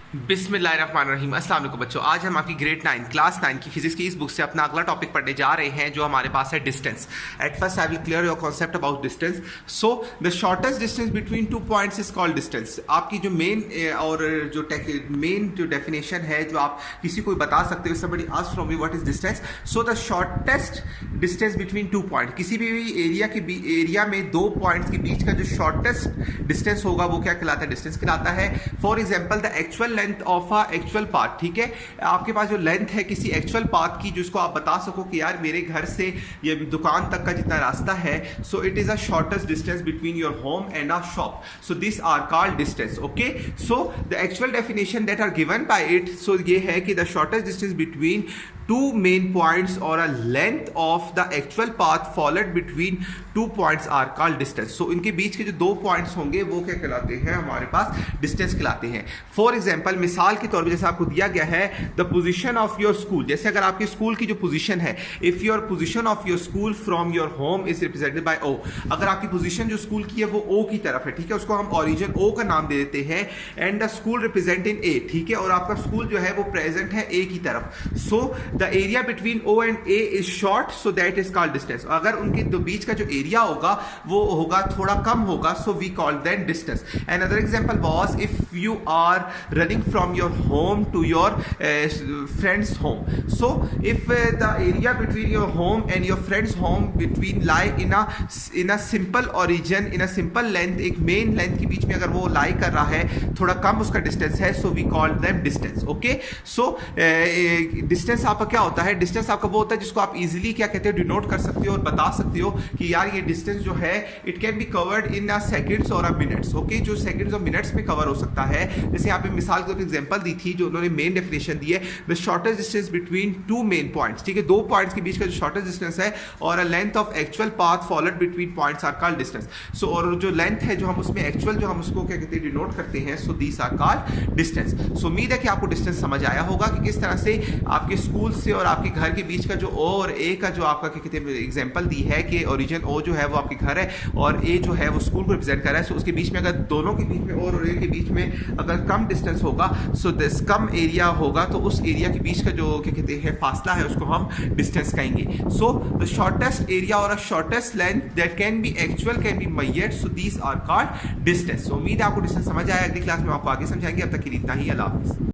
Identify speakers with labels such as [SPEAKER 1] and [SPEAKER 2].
[SPEAKER 1] बिस्मिल्लाहिर्रहमानिर्रहीम। अस्सलाम वालेकुम बच्चों, आज हम आपकी ग्रेड 9 क्लास 9 की फिजिक्स की इस बुक से अपना अगला टॉपिक पढ़ने जा रहे हैं जो हमारे पास है distance. At first I will clear your concept about distance. So the shortest distance between two points is called distance. आपकी जो मेन जो डेफिनेशन है जो आप किसी को बता सकते हो, somebody ask from you what is distance, so the shortest distance between two point, किसी भी एरिया में दो पॉइंट्स के बीच का जो शॉर्टेस्ट डिस्टेंस होगा वो क्या कहलाता है? डिस्टेंस कहलाता है। For example the actual length of a actual path, ठीक है, आपके पास जो लेंथ है किसी एक्चुअल पाथ की जिसको आप बता सको कि यार मेरे घर से ये दुकान तक का जितना रास्ता है, so it is a shortest distance between your home and a shop, so this are called distance. Okay, so the actual definition that are given by it, so ये है कि the shortest distance between two main points और a length of the actual path followed between two points are called distance. So इनके बीच के जो दो points होंगे वो क्या कहलाते हैं? हमारे पास डिस्टेंस कहलाते हैं। फॉर एग्जांपल, मिसाल के तौर पर जैसे आपको दिया गया है the position of your school, जैसे अगर आपके स्कूल की जो पोजीशन है, if your position of your school from your home is represented by O, अगर आपकी पोजीशन जो स्कूल की है वो ओ की तरफ है, ठीक है, उसको हम ओरिजिन ओ का नाम दे देते हैं, and the school represent in A, ठीक है, और आपका स्कूल जो है वो प्रेजेंट है ए की तरफ, so the area between O and A is short, so that is called distance. अगर उनके दो बीच का जो एरिया होगा वो होगा थोड़ा कम होगा, so we call that distance. And other example was if you are running from your home to your friend's home, so if the area between your home and your friend's home between lie in a simple origin, in a simple length, एक main length के बीच में अगर वो लाई कर रहा है, थोड़ा कम उसका डिस्टेंस है, so we call them distance. Okay, so distance आपका क्या होता है? डिस्टेंस आपका वो होता है जिसको आप इजीली क्या कहते हो, डिनोट कर सकते हो और बता सकते हो कि यार ये डिस्टेंस जो है it can be covered in a seconds और अ मिनट्स। ओके, जो सेकंड्स और मिनट्स में कवर हो सकता है। जैसे यहाँ पे मिसाल के एग्जांपल दी थी जो उन्होंने मेन डेफिनेशन दी है, the shortest distance between two main points, ठीक है, दो पॉइंट्स के बीच का जो शॉर्टेस्ट डिस्टेंस है और a length of actual path followed between points are called distance. So और जो लेंथ है जो हम उसमें एक्चुअल जो हम उसको क्या कहते हैं डिनोट करते हैं, सो these are called distance. So उम्मीद है कि आपको डिस्टेंस समझ आया होगा कि किस तरह से आपके स्कूल से और आपके घर के बीच का जो ओ और ए का जो आपका क्या कहते हैं एग्जांपल दी है कि ओरिजिन ओ जो है वो आपके घर है और ए जो है वो स्कूल को रिप्रेजेंट कर रहा है, सो उसके बीच में अगर दोनों के बीच में और ए के बीच में अगर कम डिस्टेंस होगा, सो दिस कम एरिया होगा, तो उस एरिया के बीच का जो क्या कहते हैं फासला है उसको हम डिस्टेंस कहेंगे। सो द शॉर्टेस्ट एरिया और a shortest length that can be actual can be measured, so these are called distance. So उम्मीद है आपको डिस्टेंस समझ आया। अगली क्लास में आपको आगे समझाएंगे। अब तक के लिए इतना ही। अल्लाह हाफिज़।